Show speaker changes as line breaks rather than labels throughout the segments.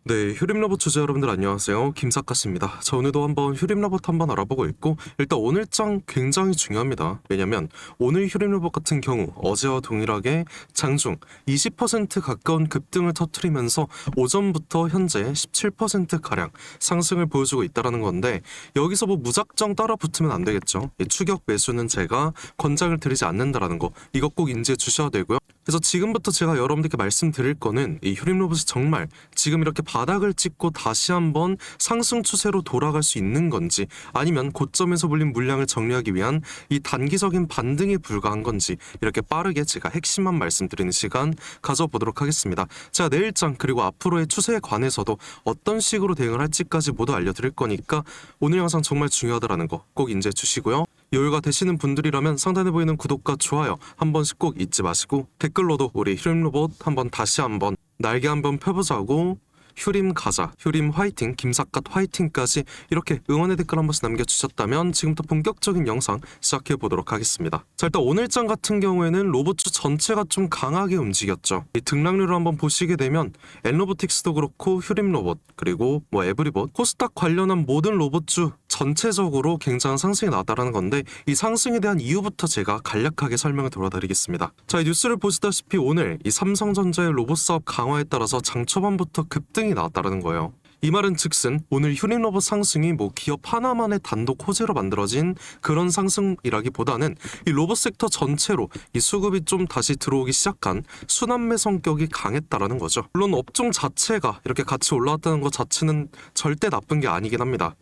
네, 휴림로봇 주주 여러분들 안녕하세요. 김사카씨입니다. 자, 오늘도 한번 휴림로봇 한번 알아보고 있고, 일단 오늘 장 굉장히 중요합니다. 왜냐면 오늘 휴림로봇 같은 경우 어제와 동일하게 장중 20% 가까운 급등을 터뜨리면서 오전부터 현재 17%가량 상승을 보여주고 있다는 건데, 여기서 뭐 무작정 따라 붙으면 안 되겠죠. 이 추격 매수는 제가 권장을 드리지 않는다라는 거, 이거 꼭 인지해 주셔야 되고요. 그래서 지금부터 제가 여러분들께 말씀드릴 거는 이 휴림로봇이 정말 지금 이렇게 바닥을 찍고 다시 한번 상승 추세로 돌아갈 수 있는 건지, 아니면 고점에서 불린 물량을 정리하기 위한 이 단기적인 반등에 불과한 건지, 이렇게 빠르게 제가 핵심만 말씀드리는 시간 가져보도록 하겠습니다. 제가 내일장 그리고 앞으로의 추세에 관해서도 어떤 식으로 대응을 할지까지 모두 알려드릴 거니까 오늘 영상 정말 중요하다라는 거 꼭 인지해 주시고요. 여유가 되시는 분들이라면 상단에 보이는 구독과 좋아요 한 번씩 꼭 잊지 마시고, 댓글로도 우리 휴림로봇 한번 다시 한번 날개 한번 펴보자고, 휴림 가자, 휴림 화이팅, 김삿갓 화이팅까지 이렇게 응원의 댓글 한 번씩 남겨주셨다면 지금부터 본격적인 영상 시작해보도록 하겠습니다. 자, 일단 오늘 장 같은 경우에는 로봇주 전체가 좀 강하게 움직였죠. 이 등락률을 한번 보시게 되면 엔로보틱스도 그렇고 휴림로봇, 그리고 뭐 에브리봇, 코스닥 관련한 모든 로봇주 전체적으로 굉장한 상승이 나왔다는 건데, 이 상승에 대한 이유부터 제가 간략하게 설명을 드려드리겠습니다. 자, 이 뉴스를 보시다시피 오늘 이 삼성전자의 로봇 사업 강화에 따라서 장 초반부터 급등이 나왔다는 거예요. 이 말은 즉슨 오늘 휴림로봇 상승이 뭐 기업 하나만의 단독 호재로 만들어진 그런 상승이라기보다는 이 로봇 섹터 전체로 이 수급이 좀 다시 들어오기 시작한 순환매 성격이 강했다라는 거죠. 물론 업종 자체가 이렇게 같이 올라왔다는 것 자체는 절대 나쁜 게 아니긴 합니다.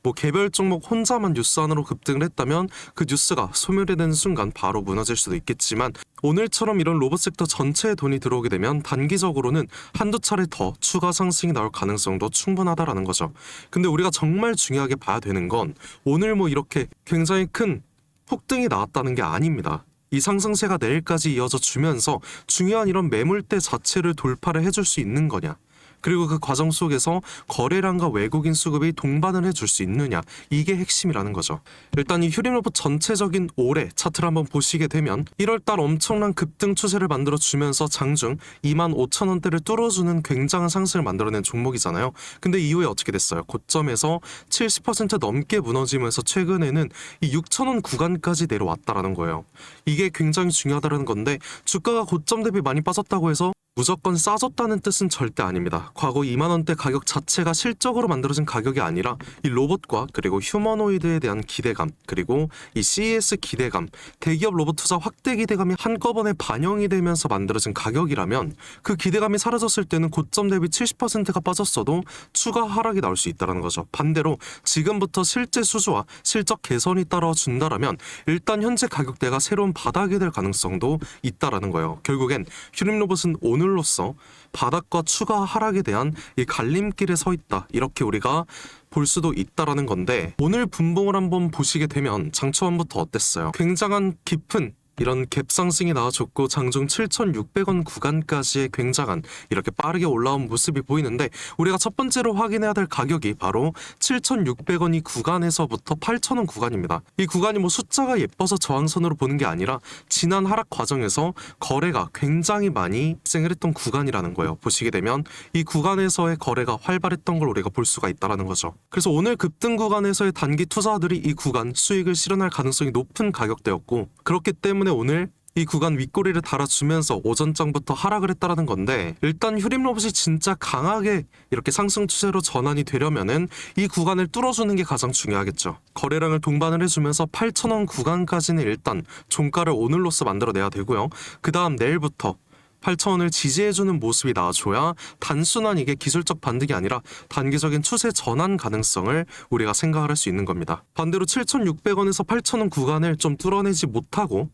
뭐 개별 종목 혼자만 뉴스 하나로 급등을 했다면 그 뉴스가 소멸이 되는 순간 바로 무너질 수도 있겠지만, 오늘처럼 이런 로봇 섹터 전체에 돈이 들어오게 되면 단기적으로는 한두 차례 더 추가 상승이 나올 가능성도 충분하다라는 거죠. 근데 우리가 정말 중요하게 봐야 되는 건 오늘 뭐 이렇게 굉장히 큰 폭등이 나왔다는 게 아닙니다. 이 상승세가 내일까지 이어져 주면서 중요한 이런 매물대 자체를 돌파를 해줄 수 있는 거냐, 그리고 그 과정 속에서 거래량과 외국인 수급이 동반을 해줄 수 있느냐, 이게 핵심이라는 거죠. 일단 이 휴림로봇 전체적인 올해 차트를 한번 보시게 되면 1월달 엄청난 급등 추세를 만들어주면서 장중 25,000원대를 뚫어주는 굉장한 상승을 만들어낸 종목이잖아요. 근데 이후에 어떻게 됐어요? 고점에서 70% 넘게 무너지면서 최근에는 이 6,000원 구간까지 내려왔다라는 거예요. 이게 굉장히 중요하다는 건데, 주가가 고점 대비 많이 빠졌다고 해서 무조건 싸졌다는 뜻은 절대 아닙니다. 과거 2만원대 가격 자체가 실적으로 만들어진 가격이 아니라 이 로봇과 그리고 휴머노이드에 대한 기대감, 그리고 이 CES 기대감, 대기업 로봇 투자 확대 기대감이 한꺼번에 반영이 되면서 만들어진 가격이라면, 그 기대감이 사라졌을 때는 고점 대비 70%가 빠졌어도 추가 하락이 나올 수 있다는 거죠. 반대로 지금부터 실제 수주와 실적 개선이 따라준다라면 일단 현재 가격대가 새로운 바닥이 될 가능성도 있다라는 거예요. 결국엔 휴림로봇은 오늘로써 바닥과 추가 하락에 대한 이 갈림길에 서 있다, 이렇게 우리가 볼 수도 있다라는 건데, 오늘 분봉을 한번 보시게 되면 장 초반부터 어땠어요? 굉장한 깊은 이런 갭 상승이 나와줬고, 장중 7,600원 구간까지의 굉장한 이렇게 빠르게 올라온 모습이 보이는데, 우리가 첫 번째로 확인해야 될 가격이 바로 7,600원이 구간에서부터 8,000원 구간입니다. 이 구간이 뭐 숫자가 예뻐서 저항선으로 보는 게 아니라 지난 하락 과정에서 거래가 굉장히 많이 발생을 했던 구간이라는 거예요. 보시게 되면 이 구간에서의 거래가 활발했던 걸 우리가 볼 수가 있다는 거죠. 그래서 오늘 급등 구간에서의 단기 투자들이 이 구간 수익을 실현할 가능성이 높은 가격대였고, 그렇기 때문에 오늘 이 구간 윗꼬리를 달아주면서 오전장부터 하락을 했다라는 건데, 일단 휴림로봇이 진짜 강하게 이렇게 상승 추세로 전환이 되려면은 이 구간을 뚫어주는 게 가장 중요하겠죠. 거래량을 동반을 해주면서 8,000원 구간까지는 일단 종가를 오늘로써 만들어내야 되고요. 그 다음 내일부터 8,000원을 지지해주는 모습이 나와줘야 단순한 이게 기술적 반등이 아니라 단기적인 추세 전환 가능성을 우리가 생각을 할 수 있는 겁니다. 반대로 7,600원에서 8,000원 구간을 좀 뚫어내지 못하고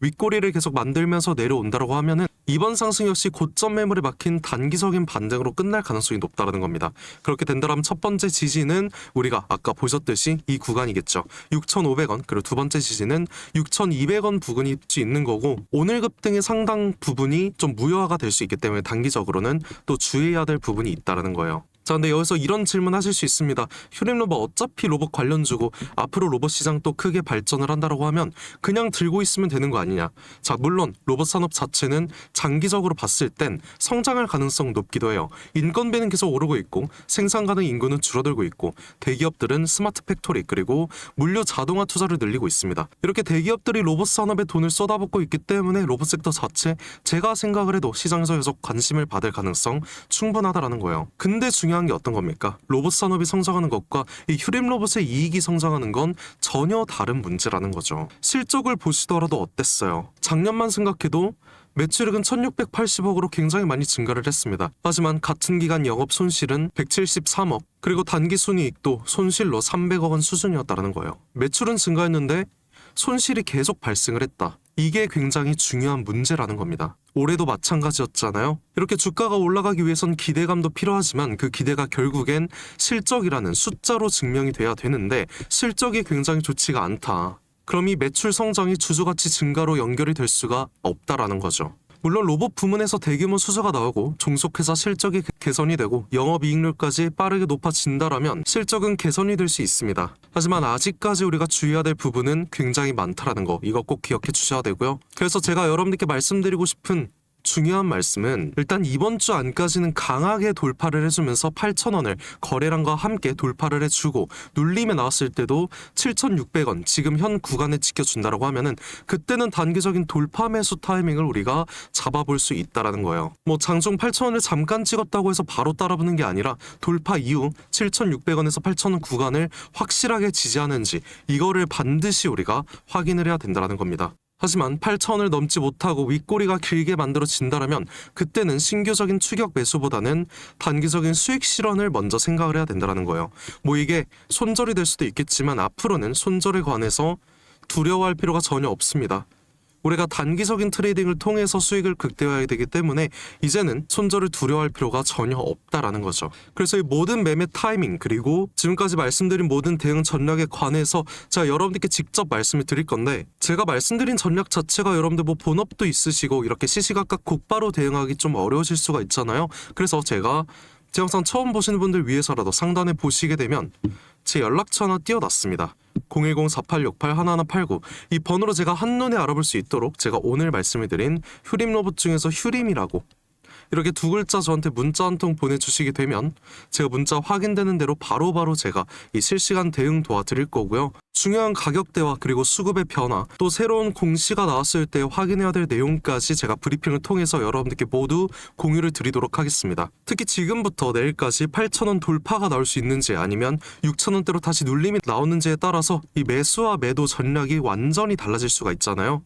윗꼬리를 계속 만들면서 내려온다고 하면은 이번 상승 역시 고점 매물에 막힌 단기적인 반등으로 끝날 가능성이 높다는 겁니다. 그렇게 된다면 첫 번째 지지는 우리가 아까 보셨듯이 이 구간이겠죠. 6,500원, 그리고 두 번째 지지는 6,200원 부근이 있는 거고, 오늘 급등의 상당 부분이 좀 무효화가 될 수 있기 때문에 단기적으로는 또 주의해야 될 부분이 있다는 거예요. 자, 근데 여기서 이런 질문 하실 수 있습니다. 휴림 로봇 어차피 로봇 관련주고 앞으로 로봇 시장 또 크게 발전을 한다라고 하면 그냥 들고 있으면 되는 거 아니냐. 자, 물론 로봇 산업 자체는 장기적으로 봤을 땐 성장할 가능성 높기도 해요. 인건비는 계속 오르고 있고 생산 가능 인구는 줄어들고 있고 대기업들은 스마트 팩토리 그리고 물류 자동화 투자를 늘리고 있습니다. 이렇게 대기업들이 로봇 산업에 돈을 쏟아붓고 있기 때문에 로봇 섹터 자체 제가 생각을 해도 시장에서 계속 관심을 받을 가능성 충분하다라는 거예요. 근데 중요한 게 어떤 겁니까? 로봇 산업이 성장하는 것과 이 휴림 로봇의 이익이 성장하는 건 전혀 다른 문제라는 거죠. 실적을 보시더라도 어땠어요? 작년만 생각해도 매출액은 1680억으로 굉장히 많이 증가를 했습니다. 하지만 같은 기간 영업 손실은 173억, 그리고 단기 순이익도 손실로 300억 원 수준이었다는 거예요. 매출은 증가했는데 손실이 계속 발생을 했다. 이게 굉장히 중요한 문제라는 겁니다. 올해도 마찬가지였잖아요. 이렇게 주가가 올라가기 위해선 기대감도 필요하지만 그 기대가 결국엔 실적이라는 숫자로 증명이 돼야 되는데 실적이 굉장히 좋지가 않다. 그럼 이 매출 성장이 주주가치 증가로 연결이 될 수가 없다라는 거죠. 물론 로봇 부문에서 대규모 수주가 나오고 종속회사 실적이 개선이 되고 영업이익률까지 빠르게 높아진다라면 실적은 개선이 될 수 있습니다. 하지만 아직까지 우리가 주의해야 될 부분은 굉장히 많다라는 거, 이거 꼭 기억해 주셔야 되고요. 그래서 제가 여러분들께 말씀드리고 싶은 중요한 말씀은 일단 이번 주 안까지는 강하게 돌파를 해주면서 8,000원을 거래량과 함께 돌파를 해주고 눌림에 나왔을 때도 7,600원 지금 현 구간에 지켜준다라고 하면은 그때는 단기적인 돌파 매수 타이밍을 우리가 잡아볼 수 있다라는 거예요. 뭐 장중 8,000원을 잠깐 찍었다고 해서 바로 따라붙는 게 아니라 돌파 이후 7,600원에서 8,000원 구간을 확실하게 지지하는지 이거를 반드시 우리가 확인을 해야 된다는 겁니다. 하지만 8,000원을 넘지 못하고 윗꼬리가 길게 만들어진다면 그때는 신규적인 추격 매수보다는 단기적인 수익 실현을 먼저 생각을 해야 된다는 거예요. 뭐 이게 손절이 될 수도 있겠지만 앞으로는 손절에 관해서 두려워할 필요가 전혀 없습니다. 우리가 단기적인 트레이딩을 통해서 수익을 극대화해야 되기 때문에 이제는 손절을 두려워할 필요가 전혀 없다라는 거죠. 그래서 이 모든 매매 타이밍 그리고 지금까지 말씀드린 모든 대응 전략에 관해서 제가 여러분들께 직접 말씀을 드릴 건데 제가 말씀드린 전략 자체가 여러분들 뭐 본업도 있으시고 이렇게 시시각각 곧바로 대응하기 좀 어려우실 수가 있잖아요. 그래서 제가 제 영상 처음 보시는 분들 위해서라도 상단에 보시게 되면 제 연락처 하나 띄워놨습니다. 010-4868-1189 이 번호로 제가 한눈에 알아볼 수 있도록 제가 오늘 말씀을 드린 휴림 로봇 중에서 휴림이라고 이렇게 두 글자 저한테 문자 한 통 보내주시게 되면 제가 문자 확인되는 대로 바로바로 제가 이 실시간 대응 도와드릴 거고요. 중요한 가격대와 그리고 수급의 변화 또 새로운 공시가 나왔을 때 확인해야 될 내용까지 제가 브리핑을 통해서 여러분들께 모두 공유를 드리도록 하겠습니다. 특히 지금부터 내일까지 8,000원 돌파가 나올 수 있는지 아니면 6,000원대로 다시 눌림이 나오는지에 따라서 이 매수와 매도 전략이 완전히 달라질 수가 있잖아요.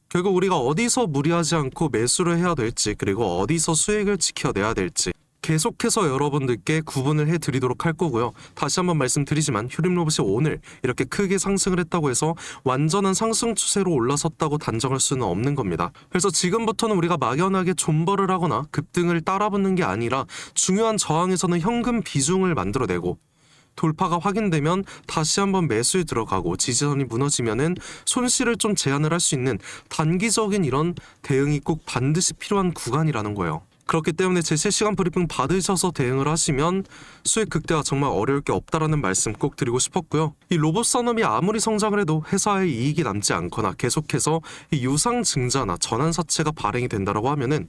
결국 우리가 어디서 무리하지 않고 매수를 해야 될지 그리고 어디서 수익을 지켜내야 될지 계속해서 여러분들께 구분을 해드리도록 할 거고요. 다시 한번 말씀드리지만 휴림 로봇이 오늘 이렇게 크게 상승을 했다고 해서 완전한 상승 추세로 올라섰다고 단정할 수는 없는 겁니다. 그래서 지금부터는 우리가 막연하게 존버를 하거나 급등을 따라붙는 게 아니라 중요한 저항에서는 현금 비중을 만들어내고 돌파가 확인되면 다시 한번 매수에 들어가고 지지선이 무너지면은 손실을 좀 제한을 할 수 있는 단기적인 이런 대응이 꼭 반드시 필요한 구간이라는 거예요. 그렇기 때문에 제 실시간 브리핑 받으셔서 대응을 하시면 수익 극대화 정말 어려울 게 없다라는 말씀 꼭 드리고 싶었고요. 이 로봇 산업이 아무리 성장을 해도 회사의 이익이 남지 않거나 계속해서 이 유상 증자나 전환 사채가 발행이 된다라고 하면은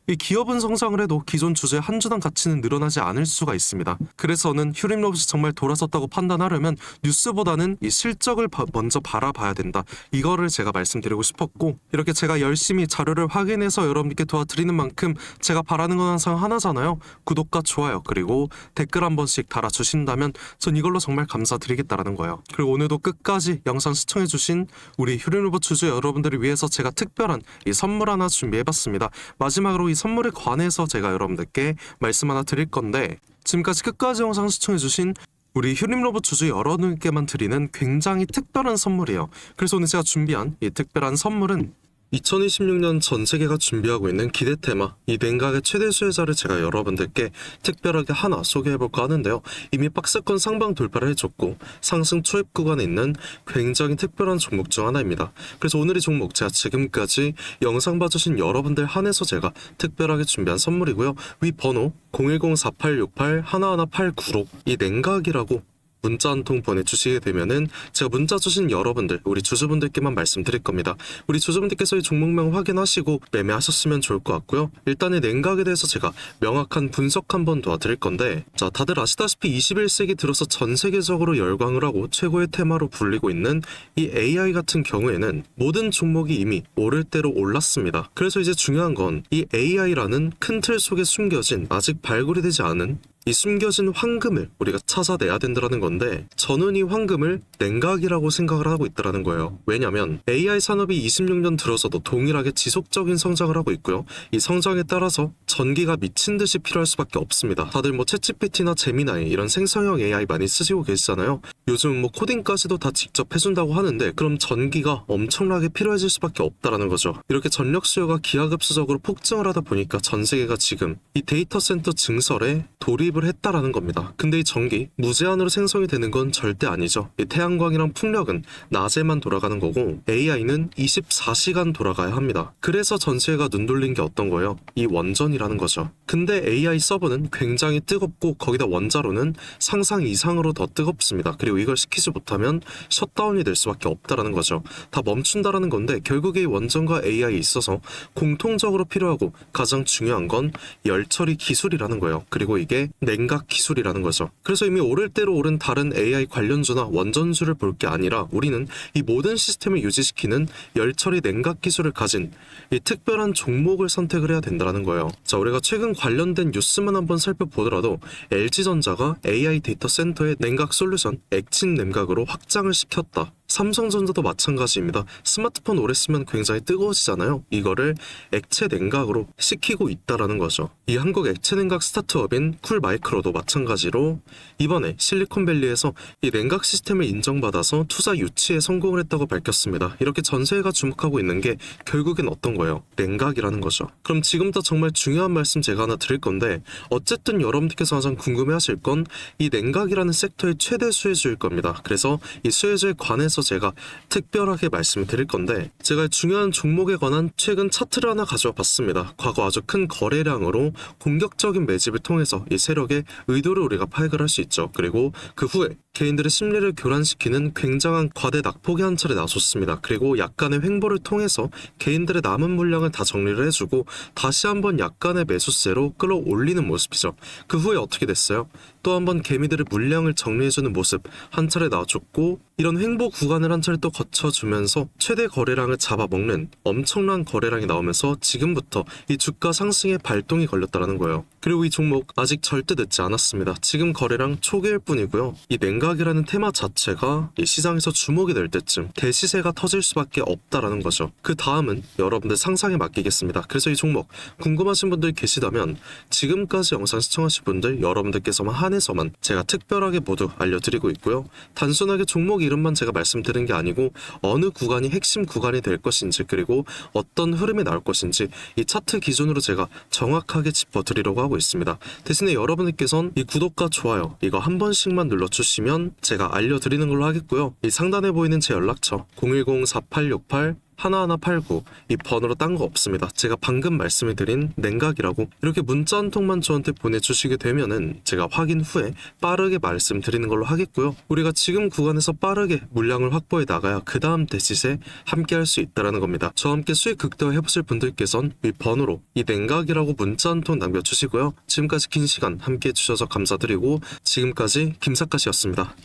이 기업은 성장을 해도 기존 주주의 한 주당 가치는 늘어나지 않을 수가 있습니다. 그래서는 휴림 로봇이 정말 돌아섰다고 판단하려면 뉴스보다는 이 실적을 먼저 바라봐야 된다. 이거를 제가 말씀드리고 싶었고 이렇게 제가 열심히 자료를 확인해서 여러분께 도와드리는 만큼 제가 바라는 건 항상 하나잖아요. 구독과 좋아요 그리고 댓글 한 번씩 달아주신다면 전 이걸로 정말 감사드리겠다라는 거예요. 그리고 오늘도 끝까지 영상 시청해주신 우리 휴림 로봇 주주 여러분들을 위해서 제가 특별한 이 선물 하나 준비해봤습니다. 마지막으로 이 선물에 관해서 제가 여러분들께 말씀 하나 드릴 건데 지금까지 끝까지 영상 시청해주신 우리 휴림 로봇 주주 여러분께만 드리는 굉장히 특별한 선물이에요. 그래서 오늘 제가 준비한 이 특별한 선물은 2026년 전 세계가 준비하고 있는 기대 테마, 이 냉각의 최대 수혜자를 제가 여러분들께 특별하게 하나 소개해볼까 하는데요. 이미 박스권 상방 돌파를 해줬고 상승 초입 구간에 있는 굉장히 특별한 종목 중 하나입니다. 그래서 오늘 이 종목 제가 지금까지 영상 봐주신 여러분들 한해서 제가 특별하게 준비한 선물이고요. 위 번호 010-4868-1189로 이 냉각이라고 문자 한 통 보내주시게 되면은 제가 문자 주신 여러분들, 우리 주주분들께만 말씀드릴 겁니다. 우리 주주분들께서 이 종목명 확인하시고 매매하셨으면 좋을 것 같고요. 일단 이 냉각에 대해서 제가 명확한 분석 한번 도와드릴 건데, 자, 다들 아시다시피 21세기 들어서 전 세계적으로 열광을 하고 최고의 테마로 불리고 있는 이 AI 같은 경우에는 모든 종목이 이미 오를 대로 올랐습니다. 그래서 이제 중요한 건 이 AI라는 큰 틀 속에 숨겨진 아직 발굴이 되지 않은 이 숨겨진 황금을 우리가 찾아내야 된다는 건데, 저는 이 황금을 냉각이라고 생각을 하고 있다는 거예요. 왜냐면 AI 산업이 26년 들어서도 동일하게 지속적인 성장을 하고 있고요. 이 성장에 따라서 전기가 미친 듯이 필요할 수밖에 없습니다. 다들 뭐 챗GPT나 제미나이 이런 생성형 AI 많이 쓰시고 계시잖아요. 요즘 뭐 코딩까지도 다 직접 해준다고 하는데, 그럼 전기가 엄청나게 필요해질 수밖에 없다는 거죠. 이렇게 전력 수요가 기하급수적으로 폭증을 하다 보니까 전 세계가 지금 이 데이터 센터 증설에 돌입을 했다라는 겁니다. 근데 이 전기 무제한으로 생성이 되는 건 절대 아니죠. 이 태양광이랑 풍력은 낮에만 돌아가는 거고 AI는 24시간 돌아가야 합니다. 그래서 전 세계가 눈 돌린 게 어떤 거예요? 이 원전이라는 거죠. 근데 AI 서버는 굉장히 뜨겁고 거기다 원자로는 상상 이상으로 더 뜨겁습니다. 그리고 이걸 시키지 못하면 셧다운이 될 수밖에 없다라는 거죠. 다 멈춘다라는 건데, 결국에 이 원전과 AI에 있어서 공통적으로 필요하고 가장 중요한 건 열처리 기술이라는 거예요. 그리고 이게 냉각 기술이라는 거죠. 그래서 이미 오를 대로 오른 다른 AI 관련주나 원전주를 볼 게 아니라 우리는 이 모든 시스템을 유지시키는 열처리 냉각 기술을 가진 이 특별한 종목을 선택을 해야 된다는 거예요. 자, 우리가 최근 관련된 뉴스만 한번 살펴보더라도 LG전자가 AI 데이터 센터의 냉각 솔루션 액침 냉각으로 확장을 시켰다. 삼성전자도 마찬가지입니다. 스마트폰 오래 쓰면 굉장히 뜨거워지잖아요. 이거를 액체 냉각으로 시키고 있다라는 거죠. 이 한국 액체 냉각 스타트업인 쿨마이크로도 마찬가지로 이번에 실리콘밸리에서 이 냉각 시스템을 인정받아서 투자 유치에 성공을 했다고 밝혔습니다. 이렇게 전 세계가 주목하고 있는 게 결국엔 어떤 거예요? 냉각이라는 거죠. 그럼 지금부터 정말 중요한 말씀 제가 하나 드릴 건데, 어쨌든 여러분들께서 가장 궁금해하실 건 이 냉각이라는 섹터의 최대 수혜주일 겁니다. 그래서 이 수혜주에 관해서 제가 특별하게 말씀을 드릴 건데, 제가 중요한 종목에 관한 최근 차트를 하나 가져와 봤습니다. 과거 아주 큰 거래량으로 공격적인 매집을 통해서 이 세력의 의도를 우리가 파악을 할 수 있죠. 그리고 그 후에 개인들의 심리를 교란시키는 굉장한 과대 낙폭이 한 차례 나섰습니다. 그리고 약간의 횡보를 통해서 개인들의 남은 물량을 다 정리를 해주고 다시 한번 약간의 매수세로 끌어올리는 모습이죠. 그 후에 어떻게 됐어요? 또 한번 개미들의 물량을 정리해주는 모습 한 차례 나와줬고, 이런 횡보 구간을 한 차례 또 거쳐주면서 최대 거래량을 잡아먹는 엄청난 거래량이 나오면서 지금부터 이 주가 상승의 발동이 걸렸다는 거예요. 그리고 이 종목 아직 절대 늦지 않았습니다. 지금 거래량 초기일 뿐이고요. 이 냉각이라는 테마 자체가 이 시장에서 주목이 될 때쯤 대시세가 터질 수밖에 없다라는 거죠. 그 다음은 여러분들 상상에 맡기겠습니다. 그래서 이 종목 궁금하신 분들 계시다면 지금까지 영상 시청하신 분들 여러분들께서만 한해서만 제가 특별하게 모두 알려드리고 있고요. 단순하게 종목 이름만 제가 말씀드린 게 아니고 어느 구간이 핵심 구간이 될 것인지, 그리고 어떤 흐름이 나올 것인지 이 차트 기준으로 제가 정확하게 짚어드리려고 하고 있습니다. 대신에 여러분들께서는 이 구독과 좋아요 이거 한 번씩만 눌러주시면 제가 알려드리는 걸로 하겠고요. 이 상단에 보이는 제 연락처 010-4868 1189 이 번호로 딴 거 없습니다. 제가 방금 말씀해드린 냉각이라고 이렇게 문자 한 통만 저한테 보내주시게 되면은 제가 확인 후에 빠르게 말씀드리는 걸로 하겠고요. 우리가 지금 구간에서 빠르게 물량을 확보해 나가야 그 다음 대시세 함께 할 수 있다는 겁니다. 저와 함께 수익 극대화 해보실 분들께선 이 번호로 이 냉각이라고 문자 한 통 남겨주시고요. 지금까지 긴 시간 함께 해주셔서 감사드리고, 지금까지 김사카시였습니다.